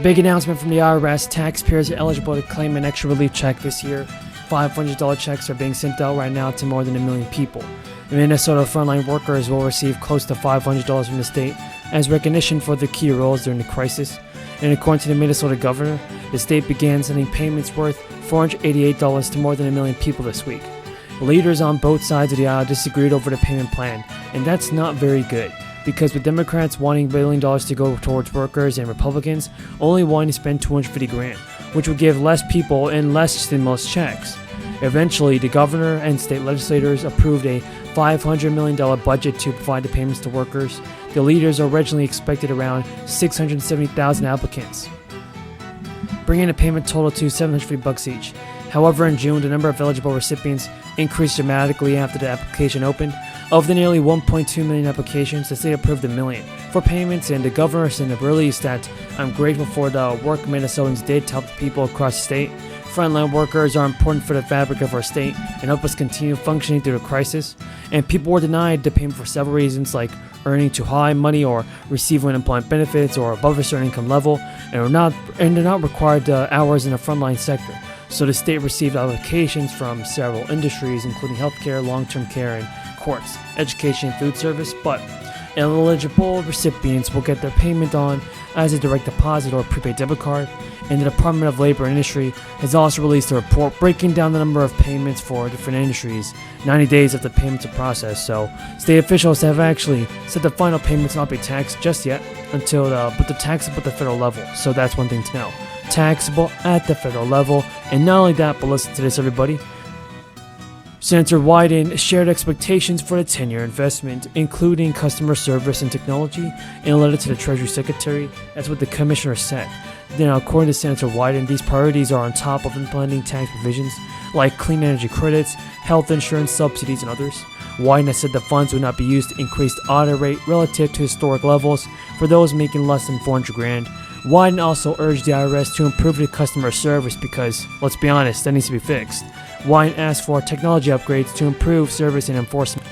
Big announcement from the IRS. Taxpayers are eligible to claim an extra relief check this year. $500 checks are being sent out right now to more than 1 million people. Minnesota frontline workers will receive close to $500 from the state as recognition for their key roles during the crisis. And according to the Minnesota governor, the state began sending payments worth $488 to more than 1 million people this week. Leaders on both sides of the aisle disagreed over the payment plan, and that's not very good, because with Democrats wanting $1 billion to go towards workers and Republicans only wanting to spend $250 grand, which would give less people and less stimulus checks. Eventually, the governor and state legislators approved a $500 million budget to provide the payments to workers. The leaders originally expected around 670,000 applicants, bringing the payment total to $750 each. However, in June, the number of eligible recipients increased dramatically after the application opened. Of the nearly 1.2 million applications, the state approved 1 million for payments, and the governor sent a release that I'm grateful for the work Minnesotans did to help the people across the state. Frontline workers are important for the fabric of our state and help us continue functioning through the crisis. And people were denied the payment for several reasons, like earning too high money or receiving unemployment benefits or above a certain income level, and they're not required hours in the frontline sector. So the state received applications from several industries, including healthcare, long-term care, and courts, education, and food service, but eligible recipients will get their payment on as a direct deposit or prepaid debit card. And the Department of Labor and Industry has also released a report breaking down the number of payments for different industries 90 days after payments are processed. So state officials have actually said the final payments will not be taxed just yet but they're taxable at the federal level. So that's one thing to know. Taxable at the federal level. And not only that, but listen to this, everybody. Senator Wyden shared expectations for the 10-year investment, including customer service and technology, in a letter to the Treasury Secretary. That's what the commissioner said. Now, according to Senator Wyden, these priorities are on top of implementing tax provisions like clean energy credits, health insurance subsidies, and others. Wyden has said the funds would not be used to increase the audit rate relative to historic levels for those making less than 400 grand. Wyden also urged the IRS to improve the customer service because, let's be honest, that needs to be fixed. Wyden asked for technology upgrades to improve service and enforcement,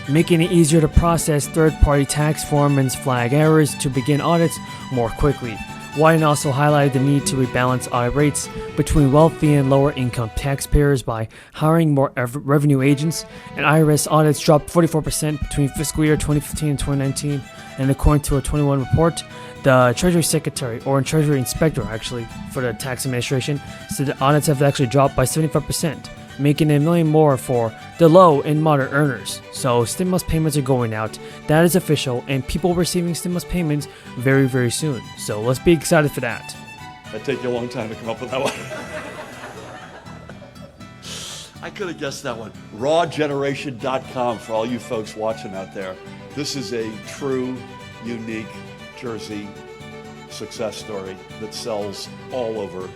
making it easier to process third-party tax forms and flag errors to begin audits more quickly. Wyden also highlighted the need to rebalance audit rates between wealthy and lower-income taxpayers by hiring more revenue agents, and IRS audits dropped 44% between fiscal year 2015 and 2019, and according to a 21 report, the Treasury Secretary, or Treasury Inspector actually, for the tax administration, said the audits have actually dropped by 75%, making $1 million more for the low and moderate earners. So stimulus payments are going out. That is official, and people receiving stimulus payments very, very soon. So let's be excited for that. That'd take you a long time to come up with that one. I could have guessed that one. Rawgeneration.com for all you folks watching out there. This is a true, unique Jersey success story that sells all over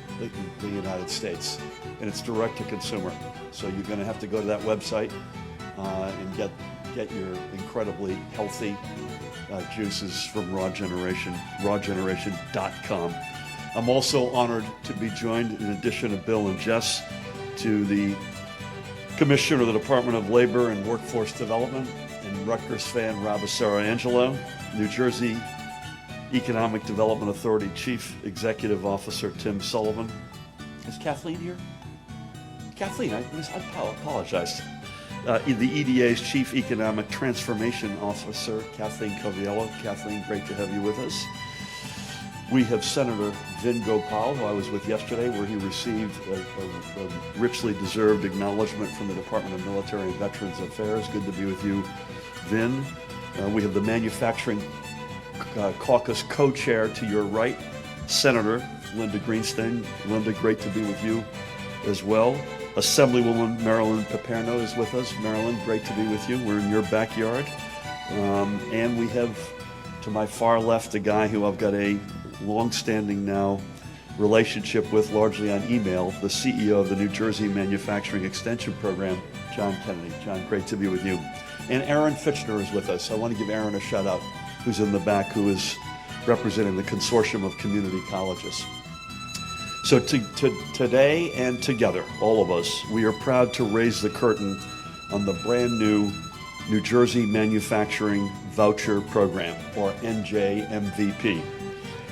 the United States, and it's direct to consumer. So you're going to have to go to that website and get your incredibly healthy juices from Raw Generation, rawgeneration.com. I'm also honored to be joined, in addition to Bill and Jess, to the Commissioner of the Department of Labor and Workforce Development, and Rutgers fan Rabasaro Angelo, New Jersey Economic Development Authority Chief Executive Officer Tim Sullivan. Is Kathleen here? Kathleen, I apologize. The EDA's Chief Economic Transformation Officer, Kathleen Coviello. Kathleen, great to have you with us. We have Senator Vin Gopal, who I was with yesterday, where he received a richly deserved acknowledgement from the Department of Military and Veterans Affairs. Good to be with you, Vin. We have the Manufacturing Caucus co-chair to your right, Senator Linda Greenstein. Linda, great to be with you as well. Assemblywoman Marilyn Paperno is with us. Marilyn, great to be with you. We're in your backyard. And we have, to my far left, a guy who I've got a long-standing now relationship with, largely on email, the CEO of the New Jersey Manufacturing Extension Program, John Kennedy. John, great to be with you. And Aaron Fitchner is with us. I want to give Aaron a shout out, who's in the back, who is representing the Consortium of Community Colleges. So today and together, all of us, we are proud to raise the curtain on the brand new New Jersey Manufacturing Voucher Program, or NJMVP.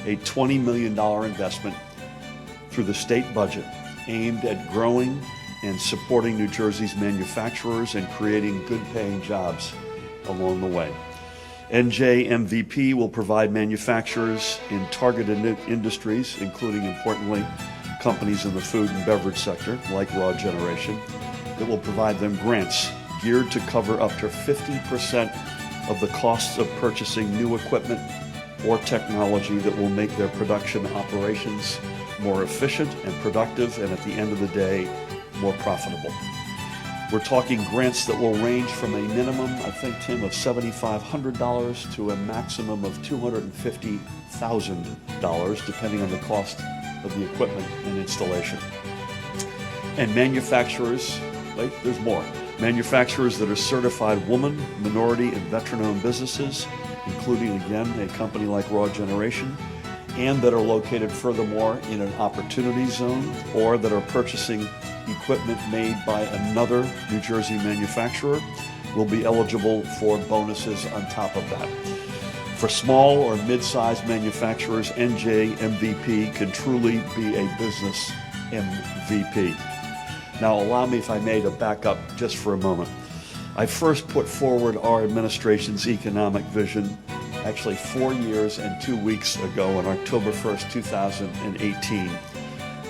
a $20 million investment through the state budget aimed at growing and supporting New Jersey's manufacturers and creating good-paying jobs along the way. NJMVP will provide manufacturers in targeted industries, including, importantly, companies in the food and beverage sector, like Raw Generation, that will provide them grants geared to cover up to 50% of the costs of purchasing new equipment or technology that will make their production operations more efficient and productive, and at the end of the day, more profitable. We're talking grants that will range from a minimum, I think, Tim, of $7,500 to a maximum of $250,000, depending on the cost of the equipment and installation. And manufacturers, wait, there's more. Manufacturers that are certified woman, minority, and veteran-owned businesses, including, again, a company like Raw Generation, and that are located furthermore in an opportunity zone or that are purchasing equipment made by another New Jersey manufacturer will be eligible for bonuses on top of that. For small or mid-sized manufacturers, NJMVP can truly be a business MVP. Now, allow me, if I may, to back up just for a moment. I first put forward our administration's economic vision actually 4 years and 2 weeks ago on October 1st, 2018.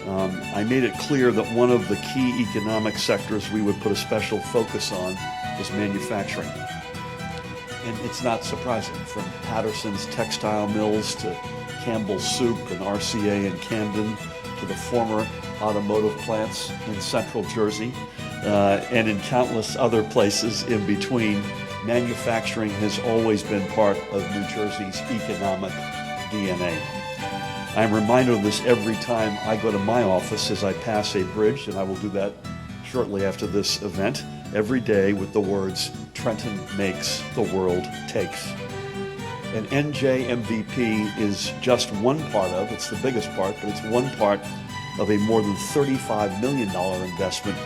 I made it clear that one of the key economic sectors we would put a special focus on was manufacturing. And it's not surprising, from Patterson's textile mills to Campbell's Soup and RCA in Camden to the former automotive plants in Central Jersey and in countless other places in between. Manufacturing has always been part of New Jersey's economic DNA. I'm reminded of this every time I go to my office as I pass a bridge, and I will do that shortly after this event, every day with the words, "Trenton makes, the world takes." And NJMVP is just one part of, it's the biggest part, but it's one part of a more than $35 million investment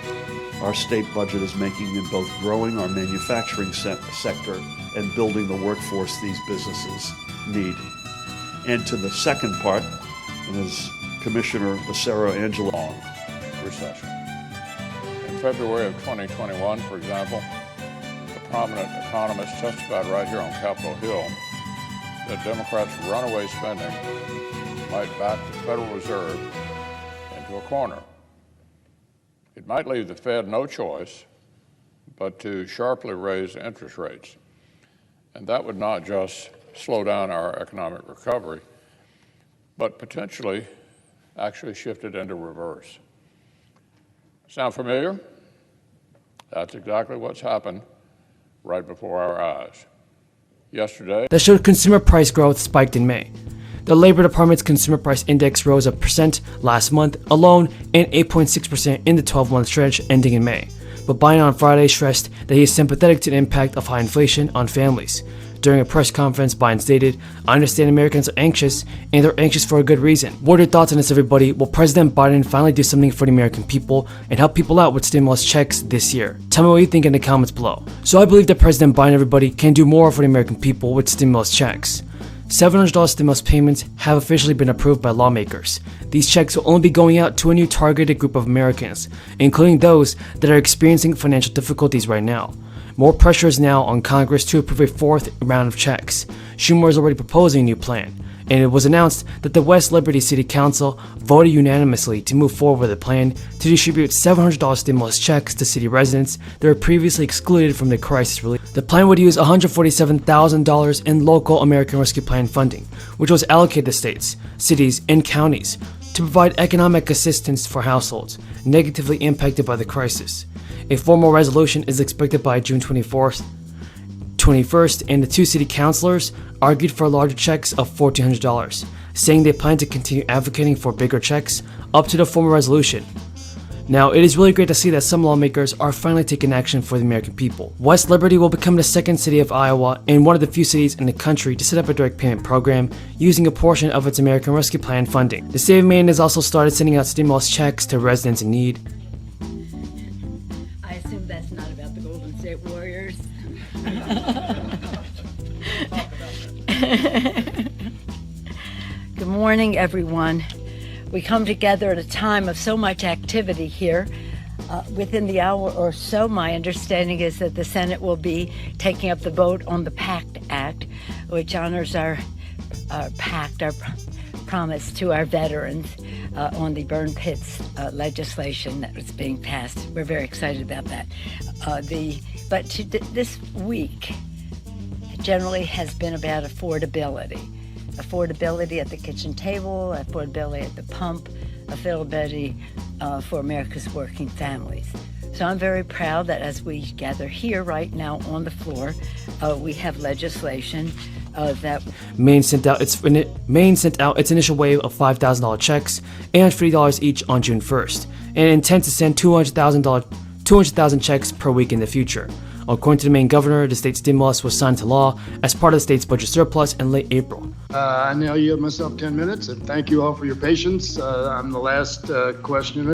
our state budget is making in both growing our manufacturing sector and building the workforce these businesses need. And to the second part, and as Commissioner Acero Angelo, long recession. In February of 2021, for example, a prominent economist testified right here on Capitol Hill that Democrats' runaway spending might back the Federal Reserve into a corner. It might leave the Fed no choice but to sharply raise interest rates. And that would not just slow down our economic recovery, but potentially actually shift it into reverse. Sound familiar? That's exactly what's happened right before our eyes. Yesterday, that showed consumer price growth spiked in May. The Labor Department's Consumer Price Index rose 1% last month alone and 8.6% in the 12-month stretch ending in May. But Biden on Friday stressed that he is sympathetic to the impact of high inflation on families. During a press conference, Biden stated, "I understand Americans are anxious, and they're anxious for a good reason." What are your thoughts on this, everybody? Will President Biden finally do something for the American people and help people out with stimulus checks this year? Tell me what you think in the comments below. So I believe that President Biden, everybody, can do more for the American people with stimulus checks. $700 stimulus payments have officially been approved by lawmakers. These checks will only be going out to a new targeted group of Americans, including those that are experiencing financial difficulties right now. More pressure is now on Congress to approve a fourth round of checks. Schumer is already proposing a new plan, and it was announced that the West Liberty City Council voted unanimously to move forward with a plan to distribute $700 stimulus checks to city residents that were previously excluded from the crisis relief. The plan would use $147,000 in local American Rescue Plan funding, which was allocated to states, cities, and counties to provide economic assistance for households negatively impacted by the crisis. A formal resolution is expected by June 21st, and the two city councilors argued for larger checks of $1,400, saying they plan to continue advocating for bigger checks up to the formal resolution. Now, it is really great to see that some lawmakers are finally taking action for the American people. West Liberty will become the second city of Iowa and one of the few cities in the country to set up a direct payment program using a portion of its American Rescue Plan funding. The state of Maine has also started sending out stimulus checks to residents in need. I assume that's not about the Golden State Warriors. Good morning. morning, everyone. We come together at a time of so much activity here. Within the hour or so, my understanding is that the Senate will be taking up the vote on the PACT Act, which honors our pact, our promise to our veterans on the burn pits legislation that was being passed. We're very excited about that. This week generally has been about affordability. Affordability at the kitchen table, affordability at the pump, affordability for America's working families. So I'm very proud that as we gather here right now on the floor, we have legislation that Maine sent out its initial wave of $5,000 checks and $50 each on June 1st, and intends to send 200,000 checks per week in the future. According to the Maine governor, the state stimulus was signed into law as part of the state's budget surplus in late April. I now yield myself 10 minutes, and thank you all for your patience. I'm the last questioner.